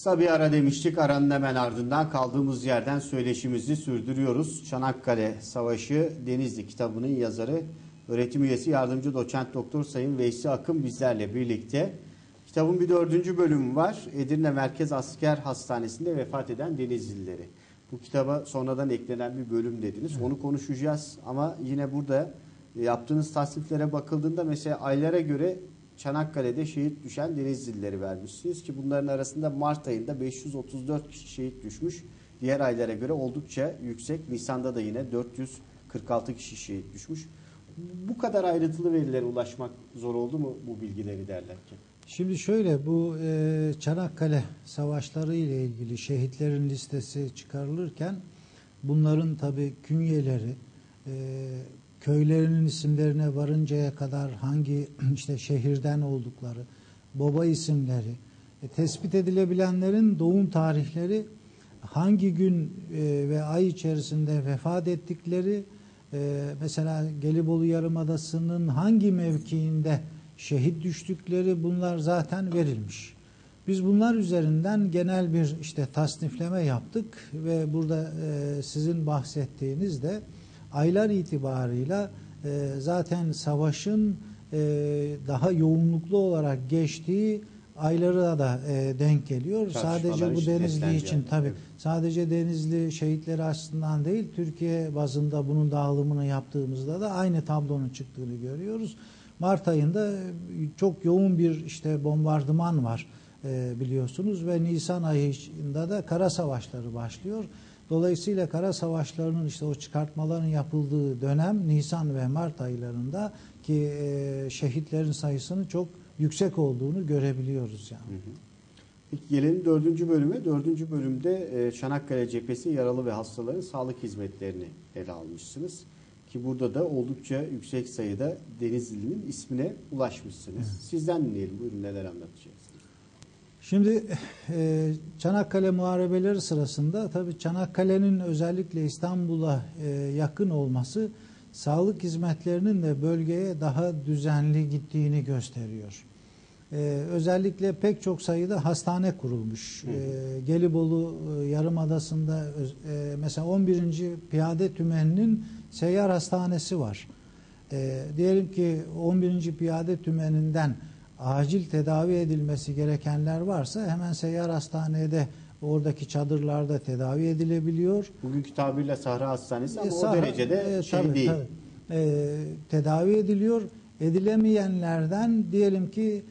Kısa bir ara demiştik. Aranın hemen ardından kaldığımız yerden söyleşimizi sürdürüyoruz. Çanakkale Savaşı Denizli kitabının yazarı, öğretim üyesi yardımcı doçent doktor Sayın Veysi Akın bizlerle birlikte. Kitabın bir 4. bölümü var. Edirne Merkez Asker Hastanesi'nde vefat eden Denizlileri. Bu kitaba sonradan eklenen bir bölüm dediniz. Evet. Onu konuşacağız ama yine burada yaptığınız tasniflere bakıldığında mesela aylara göre Çanakkale'de şehit düşen Denizlileri vermişsiniz ki bunların arasında Mart ayında 534 kişi şehit düşmüş. Diğer aylara göre oldukça yüksek. Nisan'da da yine 446 kişi şehit düşmüş. Bu kadar ayrıntılı verilere ulaşmak zor oldu mu bu bilgileri derlerken? Şimdi şöyle, bu Çanakkale savaşları ile ilgili şehitlerin listesi çıkarılırken bunların tabii künyeleri, köylerinin isimlerine varıncaya kadar hangi işte şehirden oldukları, baba isimleri, tespit edilebilenlerin doğum tarihleri, hangi gün ve ay içerisinde vefat ettikleri, mesela Gelibolu Yarımadası'nın hangi mevkiinde şehit düştükleri, bunlar zaten verilmiş. Biz bunlar üzerinden genel bir işte tasnifleme yaptık ve burada sizin bahsettiğiniz de aylar itibarıyla zaten savaşın daha yoğunluklu olarak geçtiği aylara da denk geliyor. Sadece bu Denizli için tabii. Evet. Sadece Denizli şehitleri açısından değil, Türkiye bazında bunun dağılımını yaptığımızda da aynı tablonun çıktığını görüyoruz. Mart ayında çok yoğun bir işte bombardıman var biliyorsunuz ve Nisan ayında da kara savaşları başlıyor. Dolayısıyla kara savaşlarının işte o çıkartmaların yapıldığı dönem Nisan ve Mart aylarında ki şehitlerin sayısının çok yüksek olduğunu görebiliyoruz yani. Peki gelelim 4. bölüme. 4. bölümde Çanakkale Cephesi yaralı ve hastaların sağlık hizmetlerini ele almışsınız. Ki burada da oldukça yüksek sayıda Denizli'nin ismine ulaşmışsınız. Evet. Sizden dinleyelim. Buyurun, neler anlatacaksınız? Şimdi Çanakkale Muharebeleri sırasında tabii Çanakkale'nin özellikle İstanbul'a yakın olması sağlık hizmetlerinin de bölgeye daha düzenli gittiğini gösteriyor. Özellikle pek çok sayıda hastane kurulmuş. Gelibolu Yarımadası'nda mesela 11. Piyade Tümeni'nin seyyar hastanesi var. Diyelim ki 11. Piyade Tümeni'nden acil tedavi edilmesi gerekenler varsa hemen seyyar hastanede, oradaki çadırlarda tedavi edilebiliyor. Bugünkü tabirle Sahra Hastanesi ama o derecede tabii, değil. Tedavi ediliyor. Edilemeyenlerden diyelim ki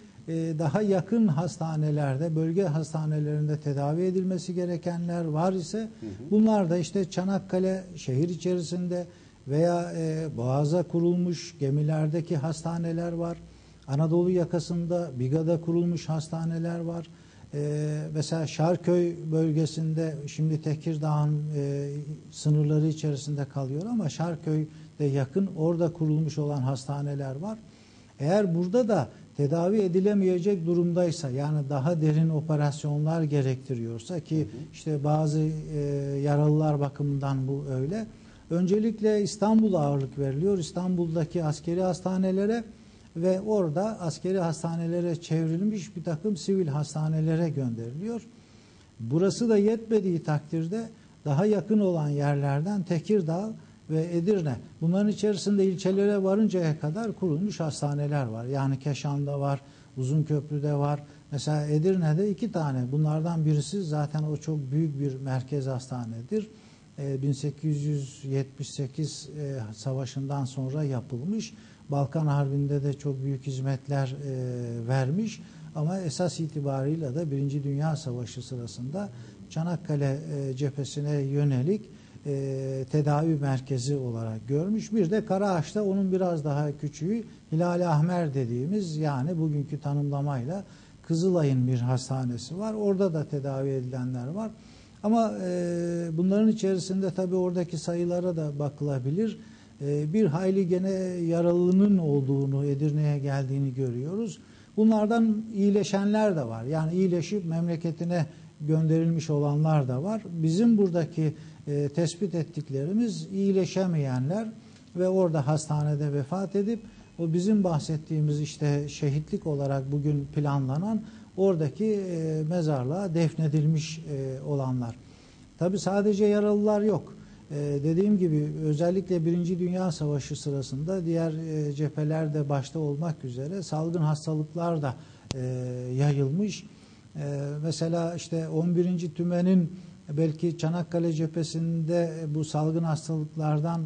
daha yakın hastanelerde, bölge hastanelerinde tedavi edilmesi gerekenler var ise bunlar da işte Çanakkale şehir içerisinde veya Boğaz'a kurulmuş gemilerdeki hastaneler var. Anadolu yakasında Biga'da kurulmuş hastaneler var. Mesela Şarköy bölgesinde, şimdi Tekirdağ'ın sınırları içerisinde kalıyor ama Şarköy'de yakın, orada kurulmuş olan hastaneler var. Eğer burada da tedavi edilemeyecek durumdaysa, yani daha derin operasyonlar gerektiriyorsa ki işte bazı yaralılar bakımından bu öyle. Öncelikle İstanbul'a ağırlık veriliyor. İstanbul'daki askeri hastanelere ve orada askeri hastanelere çevrilmiş bir takım sivil hastanelere gönderiliyor. Burası da yetmediği takdirde daha yakın olan yerlerden Tekirdağ ve Edirne, bunların içerisinde ilçelere varıncaya kadar kurulmuş hastaneler var. Yani Keşan'da var, Uzunköprü'de var. Mesela Edirne'de 2 tane. Bunlardan birisi zaten o çok büyük bir merkez hastanedir. 1878 savaşından sonra yapılmış. Balkan Harbi'nde de çok büyük hizmetler vermiş. Ama esas itibarıyla da 1. Dünya Savaşı sırasında Çanakkale cephesine yönelik tedavi merkezi olarak görmüş. Bir de Karaağaç'ta onun biraz daha küçüğü Hilal-i Ahmer dediğimiz, yani bugünkü tanımlamayla Kızılay'ın bir hastanesi var. Orada da tedavi edilenler var. Ama bunların içerisinde tabii oradaki sayılara da bakılabilir. Bir hayli gene yaralının olduğunu, Edirne'ye geldiğini görüyoruz. Bunlardan iyileşenler de var. Yani iyileşip memleketine gönderilmiş olanlar da var. Bizim buradaki tespit ettiklerimiz iyileşemeyenler ve orada hastanede vefat edip o bizim bahsettiğimiz işte şehitlik olarak bugün planlanan oradaki mezarlığa defnedilmiş olanlar. Tabi sadece yaralılar yok. Dediğim gibi özellikle Birinci Dünya Savaşı sırasında diğer cephelerde başta olmak üzere salgın hastalıklar da yayılmış. Mesela işte 11. Tümen'in belki Çanakkale cephesinde bu salgın hastalıklardan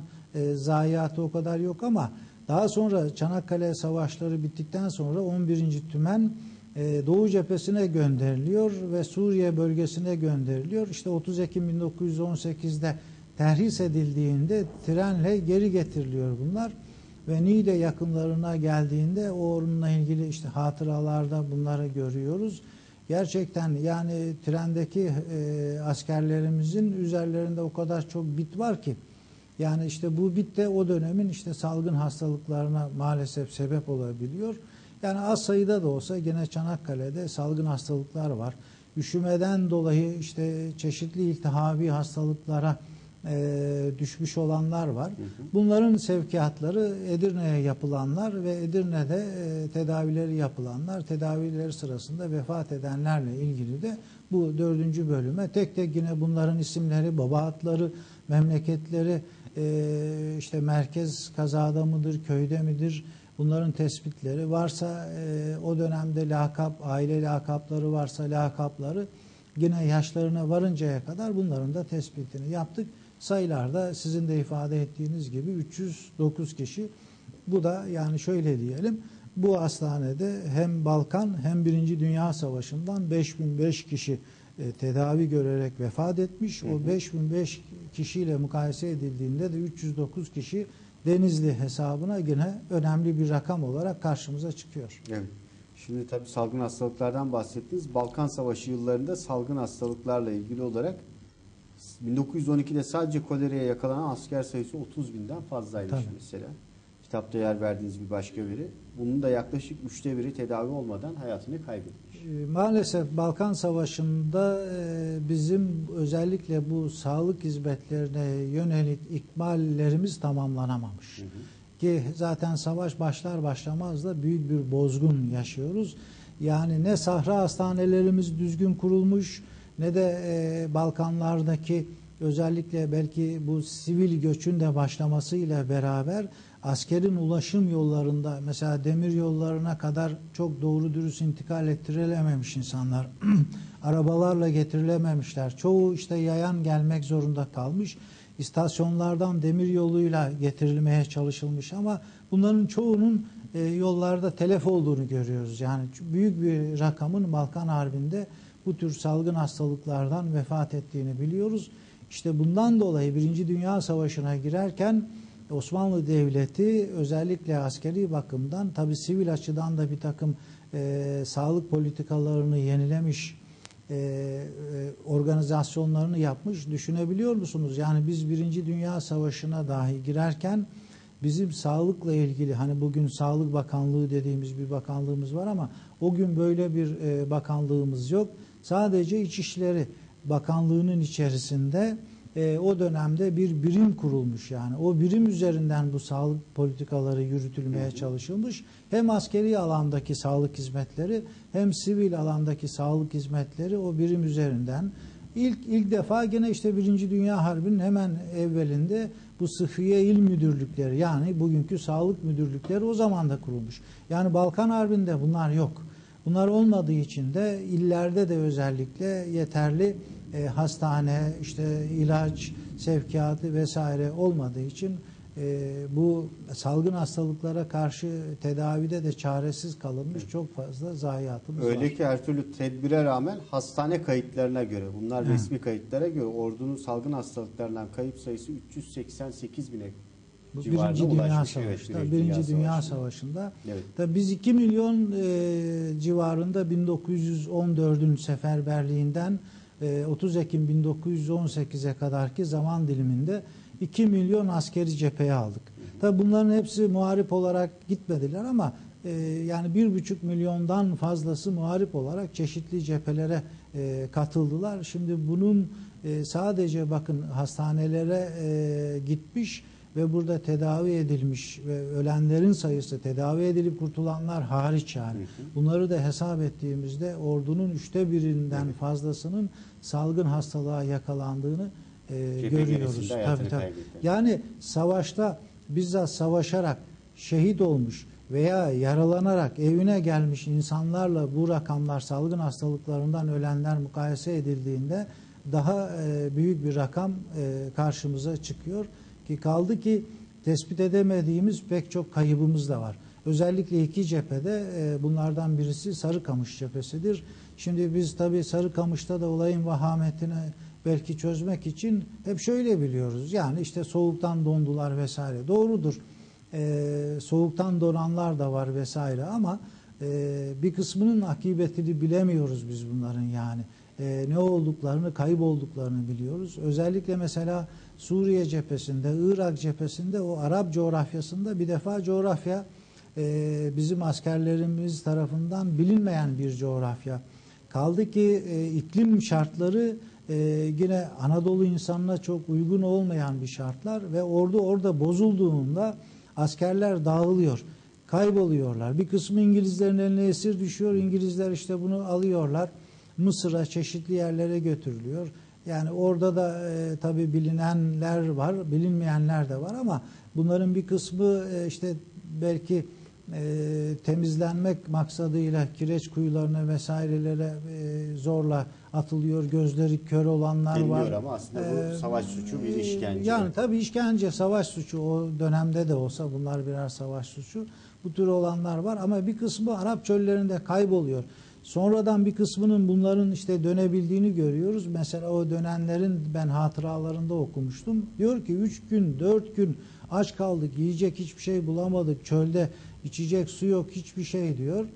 zayiatı o kadar yok ama daha sonra Çanakkale savaşları bittikten sonra 11. Tümen Doğu cephesine gönderiliyor ve Suriye bölgesine gönderiliyor. İşte 30 Ekim 1918'de terhis edildiğinde trenle geri getiriliyor bunlar ve Niğde yakınlarına geldiğinde onunla ilgili işte hatıralarda bunları görüyoruz. Gerçekten yani trendeki askerlerimizin üzerlerinde o kadar çok bit var ki yani işte bu bit de o dönemin işte salgın hastalıklarına maalesef sebep olabiliyor. Yani az sayıda da olsa gene Çanakkale'de salgın hastalıklar var. Üşümeden dolayı işte çeşitli iltihabi hastalıklara düşmüş olanlar var. Bunların sevkiyatları Edirne'ye yapılanlar ve Edirne'de tedavileri yapılanlar, tedavileri sırasında vefat edenlerle ilgili de bu 4. bölüme tek tek yine bunların isimleri, baba adları, memleketleri, işte merkez kazada mıdır, köyde midir, bunların tespitleri varsa o dönemde lakap, aile lakapları varsa lakapları yine yaşlarına varıncaya kadar bunların da tespitini yaptık. Sayılarda sizin de ifade ettiğiniz gibi 309 kişi. Bu da yani şöyle diyelim, bu hastanede hem Balkan hem Birinci Dünya Savaşı'ndan 5005 kişi tedavi görerek vefat etmiş. O 5005 kişiyle mukayese edildiğinde de 309 kişi Denizli hesabına yine önemli bir rakam olarak karşımıza çıkıyor. Evet. Şimdi tabii salgın hastalıklardan bahsettiniz. Balkan Savaşı yıllarında salgın hastalıklarla ilgili olarak 1912'de sadece koleraya yakalanan asker sayısı 30.000'den fazlaymış mesela. Kitapta yer verdiğiniz bir başka veri. Bunun da yaklaşık 1/3 tedavi olmadan hayatını kaybetmiş. Maalesef Balkan Savaşı'nda bizim özellikle bu sağlık hizmetlerine yönelik ikmallerimiz tamamlanamamış. Ki zaten savaş başlar başlamaz da büyük bir bozgun yaşıyoruz. Yani ne sahra hastanelerimiz düzgün kurulmuş, ne de Balkanlardaki özellikle belki bu sivil göçün de başlamasıyla beraber askerin ulaşım yollarında mesela demir yollarına kadar çok doğru dürüst intikal ettirilememiş insanlar. Arabalarla getirilememişler. Çoğu işte yayan gelmek zorunda kalmış. İstasyonlardan demir yoluyla getirilmeye çalışılmış ama bunların çoğunun yollarda telef olduğunu görüyoruz. Yani büyük bir rakamın Balkan Harbi'nde bu tür salgın hastalıklardan vefat ettiğini biliyoruz. İşte bundan dolayı Birinci Dünya Savaşı'na girerken Osmanlı Devleti özellikle askeri bakımdan tabi sivil açıdan da bir takım sağlık politikalarını yenilemiş, organizasyonlarını yapmış. Düşünebiliyor musunuz? Yani biz Birinci Dünya Savaşı'na dahi girerken bizim sağlıkla ilgili hani bugün Sağlık Bakanlığı dediğimiz bir bakanlığımız var ama o gün böyle bir bakanlığımız yok. Sadece İçişleri Bakanlığı'nın içerisinde o dönemde bir birim kurulmuş yani. O birim üzerinden bu sağlık politikaları yürütülmeye çalışılmış. Hem askeri alandaki sağlık hizmetleri hem sivil alandaki sağlık hizmetleri o birim üzerinden. İlk defa gene işte Birinci Dünya Harbi'nin hemen evvelinde bu Sıhhiye İl Müdürlükleri yani bugünkü sağlık müdürlükleri o zaman da kurulmuş. Yani Balkan Harbi'nde bunlar yok. Bunlar olmadığı için de illerde de özellikle yeterli hastane, işte ilaç sevkiyatı vesaire olmadığı için bu salgın hastalıklara karşı tedavide de çaresiz kalınmış çok fazla zayiatımız var. Öyle ki her türlü tedbire rağmen hastane kayıtlarına göre, bunlar resmi kayıtlara göre ordunun salgın hastalıklarından kayıp sayısı 388.000'e Birinci Dünya Savaşı'nda. Birinci Dünya Savaşı'nda. Evet. Tabii biz 2 milyon civarında 1914'ün seferberliğinden 30 Ekim 1918'e kadarki zaman diliminde 2 milyon askeri cepheye aldık. Tabii bunların hepsi muharip olarak gitmediler ama yani 1,5 milyondan fazlası muharip olarak çeşitli cephelere katıldılar. Şimdi bunun sadece bakın hastanelere gitmiş ve burada tedavi edilmiş ve ölenlerin sayısı, tedavi edilip kurtulanlar hariç yani. Bunları da hesap ettiğimizde ordunun 1/3'ünden fazlasının salgın hastalığa yakalandığını görüyoruz. Tabii. Yani savaşta bizzat savaşarak şehit olmuş veya yaralanarak evine gelmiş insanlarla bu rakamlar, salgın hastalıklarından ölenler mukayese edildiğinde daha büyük bir rakam karşımıza çıkıyor ki kaldı ki tespit edemediğimiz pek çok kaybımız da var. Özellikle iki cephede bunlardan birisi Sarıkamış cephesidir. Şimdi biz tabii Sarıkamış'ta da olayın vahametini belki çözmek için hep şöyle biliyoruz. Yani işte soğuktan dondular vesaire. Doğrudur. Soğuktan donanlar da var vesaire ama bir kısmının akıbetini bilemiyoruz biz bunların yani. Ne olduklarını, kaybolduklarını biliyoruz. Özellikle mesela Suriye cephesinde, Irak cephesinde o Arap coğrafyasında bir defa coğrafya bizim askerlerimiz tarafından bilinmeyen bir coğrafya. Kaldı ki iklim şartları yine Anadolu insanına çok uygun olmayan bir şartlar ve ordu orada bozulduğunda askerler dağılıyor, kayboluyorlar. Bir kısmı İngilizlerin eline esir düşüyor. İngilizler işte bunu alıyorlar. Mısır'a, çeşitli yerlere götürülüyor. Yani orada da tabii bilinenler var, bilinmeyenler de var ama bunların bir kısmı işte belki temizlenmek maksadıyla kireç kuyularına vesairelere zorla atılıyor. Gözleri kör olanlar Deniliyor var. Ama aslında bu savaş suçu, bir işkence. Yani tabii işkence, savaş suçu o dönemde de olsa bunlar birer savaş suçu. Bu tür olanlar var ama bir kısmı Arap çöllerinde kayboluyor. Sonradan bir kısmının bunların işte dönebildiğini görüyoruz. Mesela o dönenlerin ben hatıralarında okumuştum. Diyor ki 3 gün, 4 gün aç kaldık, yiyecek hiçbir şey bulamadık, çölde içecek su yok, hiçbir şey diyor.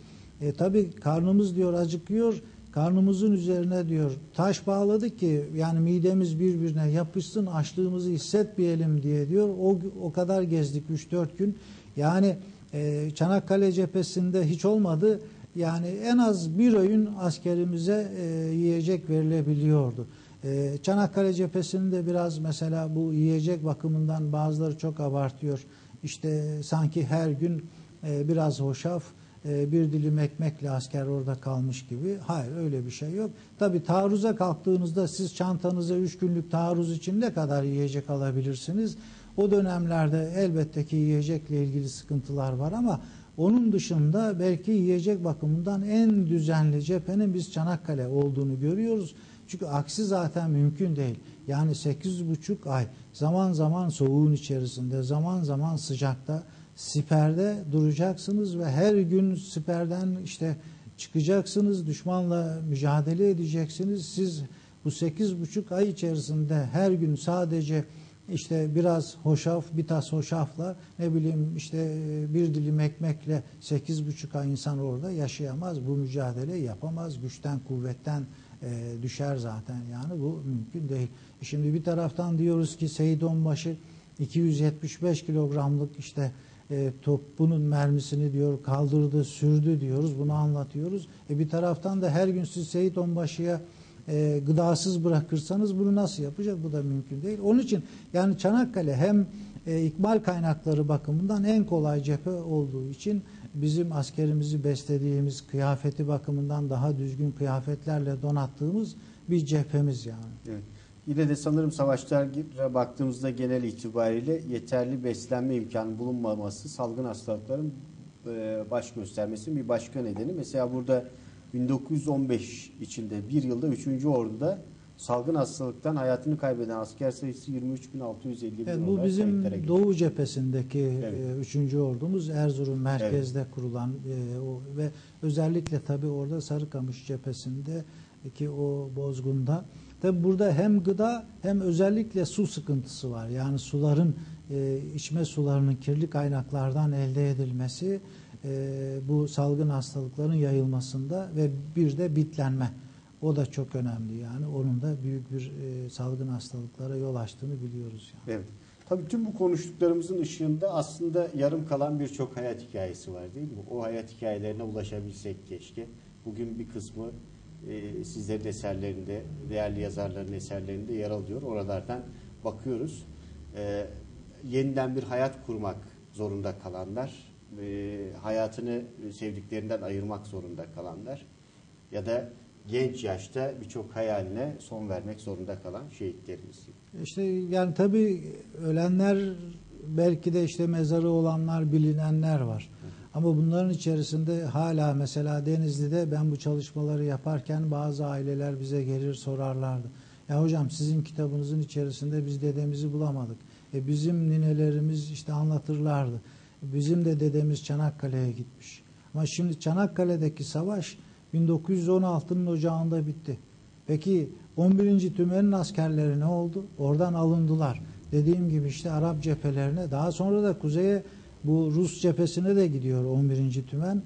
Tabii karnımız diyor acıkıyor, karnımızın üzerine diyor taş bağladık ki yani midemiz birbirine yapışsın, açlığımızı hissetmeyelim diye diyor. O kadar gezdik 3-4 gün. Yani Çanakkale cephesinde hiç olmadı. Yani en az bir öğün askerimize yiyecek verilebiliyordu. Çanakkale cephesinde biraz mesela bu yiyecek bakımından bazıları çok abartıyor. İşte sanki her gün biraz hoşaf, bir dilim ekmekle asker orada kalmış gibi. Hayır, öyle bir şey yok. Tabii taarruza kalktığınızda siz çantanıza 3 günlük taarruz için ne kadar yiyecek alabilirsiniz? O dönemlerde elbette ki yiyecekle ilgili sıkıntılar var ama onun dışında belki yiyecek bakımından en düzenli cephenin biz Çanakkale olduğunu görüyoruz. Çünkü aksi zaten mümkün değil. Yani 8,5 ay zaman zaman soğuğun içerisinde, zaman zaman sıcakta, siperde duracaksınız ve her gün siperden işte çıkacaksınız, düşmanla mücadele edeceksiniz. Siz bu 8,5 ay içerisinde her gün sadece işte biraz hoşaf, bir tas hoşafla ne bileyim işte bir dilim ekmekle 8,5 ay insan orada yaşayamaz. Bu mücadele yapamaz. Güçten, kuvvetten düşer zaten yani bu mümkün değil. Şimdi bir taraftan diyoruz ki Seyit Onbaşı 275 kilogramlık işte topunun mermisini diyor kaldırdı, sürdü diyoruz. Bunu anlatıyoruz. Bir taraftan da her gün siz Seyit Onbaşı'ya gıdasız bırakırsanız bunu nasıl yapacak? Bu da mümkün değil. Onun için yani Çanakkale hem ikmal kaynakları bakımından en kolay cephe olduğu için bizim askerimizi beslediğimiz, kıyafeti bakımından daha düzgün kıyafetlerle donattığımız bir cephemiz yani. Evet. Yine de sanırım savaşlara baktığımızda genel itibariyle yeterli beslenme imkanı bulunmaması salgın hastalıkların baş göstermesinin bir başka nedeni. Mesela burada 1915 içinde bir yılda 3. Ordu'da salgın hastalıktan hayatını kaybeden asker sayısı 23.651 evet, bu bizim Doğu cephesindeki evet. 3. Ordumuz Erzurum merkezde evet. kurulan ve özellikle tabii orada Sarıkamış cephesindeki o bozgunda. Tabii burada hem gıda hem özellikle su sıkıntısı var. Yani suların içme sularının kirli kaynaklardan elde edilmesi bu salgın hastalıkların yayılmasında ve bir de bitlenme. O da çok önemli yani. Onun da büyük bir salgın hastalıklara yol açtığını biliyoruz. Yani. Evet. Tabii tüm bu konuştuklarımızın ışığında aslında yarım kalan birçok hayat hikayesi var değil mi? O hayat hikayelerine ulaşabilsek keşke. Bugün bir kısmı sizlerin eserlerinde, değerli yazarların eserlerinde yer alıyor. Oralardan bakıyoruz. yeniden bir hayat kurmak zorunda kalanlar, hayatını sevdiklerinden ayırmak zorunda kalanlar ya da genç yaşta birçok hayaline son vermek zorunda kalan şehitlerimiz. İşte yani tabii ölenler, belki de işte mezarı olanlar, bilinenler var. Ama bunların içerisinde hala mesela Denizli'de ben bu çalışmaları yaparken bazı aileler bize gelir sorarlardı. Ya hocam, sizin kitabınızın içerisinde biz dedemizi bulamadık. Bizim ninelerimiz işte anlatırlardı. Bizim de dedemiz Çanakkale'ye gitmiş. Ama şimdi Çanakkale'deki savaş 1916'nın ocağında bitti. Peki 11. Tümen'in askerleri ne oldu? Oradan alındılar. Dediğim gibi işte Arap cephelerine, daha sonra da kuzeye, bu Rus cephesine de gidiyor 11. Tümen.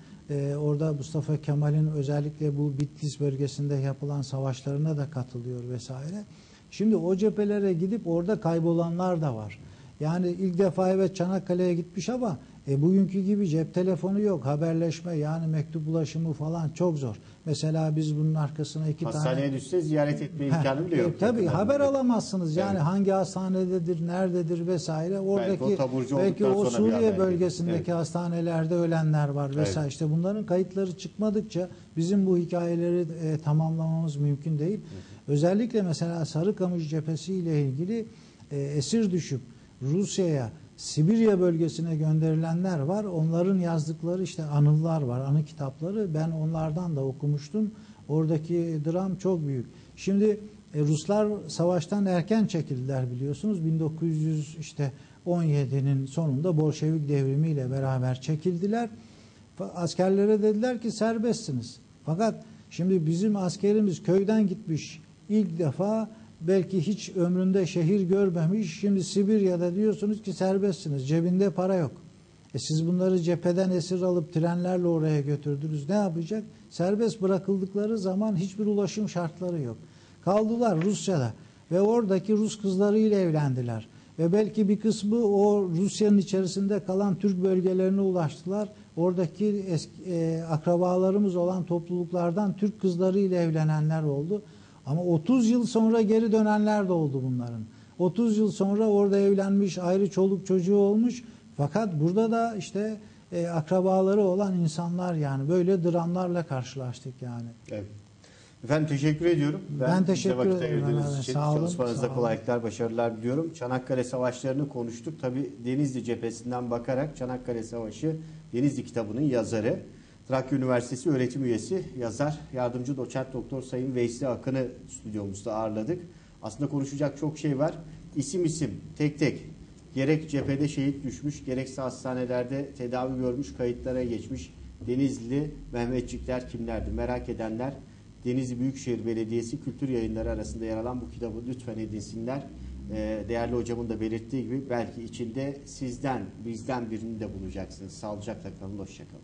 Orada Mustafa Kemal'in özellikle bu Bitlis bölgesinde yapılan savaşlarına da katılıyor vesaire. Şimdi o cephelere gidip orada kaybolanlar da var. Yani ilk defa evet Çanakkale'ye gitmiş ama bugünkü gibi cep telefonu yok. Haberleşme, yani mektup ulaşımı falan çok zor. Mesela biz bunun arkasına hastaneye düşse ziyaret etme imkanı bile yok. Tabii haber alamazsınız. Yani evet, hangi hastanededir, nerededir vesaire. Oradaki belki o Suriye bölgesindeki evet, hastanelerde ölenler var vesaire. Evet. İşte bunların kayıtları çıkmadıkça bizim bu hikayeleri tamamlamamız mümkün değil. Evet. Özellikle mesela Sarıkamış cephesi ile ilgili esir düşüp Rusya'ya, Sibirya bölgesine gönderilenler var. Onların yazdıkları işte anılar var, anı kitapları. Ben onlardan da okumuştum. Oradaki dram çok büyük. Şimdi Ruslar savaştan erken çekildiler biliyorsunuz. 1917'nin sonunda Bolşevik devrimiyle beraber çekildiler. Askerlere dediler ki serbestsiniz. Fakat şimdi bizim askerimiz köyden gitmiş ilk defa, belki hiç ömründe şehir görmemiş. Şimdi Sibirya'da diyorsunuz ki serbestsiniz. Cebinde para yok. Siz bunları cepheden esir alıp trenlerle oraya götürdünüz. Ne yapacak? Serbest bırakıldıkları zaman hiçbir ulaşım şartları yok. Kaldılar Rusya'da ve oradaki Rus kızlarıyla evlendiler. Ve belki bir kısmı o Rusya'nın içerisinde kalan Türk bölgelerine ulaştılar. Oradaki akrabalarımız olan topluluklardan Türk kızlarıyla evlenenler oldu. Ama 30 yıl sonra geri dönenler de oldu bunların. 30 yıl sonra orada evlenmiş, ayrı çoluk çocuğu olmuş. Fakat burada da işte akrabaları olan insanlar, yani böyle dramlarla karşılaştık yani. Evet. Efendim teşekkür ediyorum. Ben teşekkür ederim. Sağ olun. Çalışmanızda kolaylıklar, başarılar diliyorum. Çanakkale Savaşları'nı konuştuk. Tabii Denizli cephesinden bakarak Çanakkale Savaşı Denizli kitabının yazarı, Trakya Üniversitesi öğretim üyesi, yazar, yardımcı doçent doktor Sayın Veysi Akın'ı stüdyomuzda ağırladık. Aslında konuşacak çok şey var. İsim isim, tek tek, gerek cephede şehit düşmüş, gerekse hastanelerde tedavi görmüş, kayıtlara geçmiş Denizli Mehmetçikler kimlerdi? Merak edenler Denizli Büyükşehir Belediyesi Kültür Yayınları arasında yer alan bu kitabı lütfen edinsinler. Değerli hocamın da belirttiği gibi belki içinde sizden, bizden birini de bulacaksınız. Sağlıcakla kalın, hoşça kalın.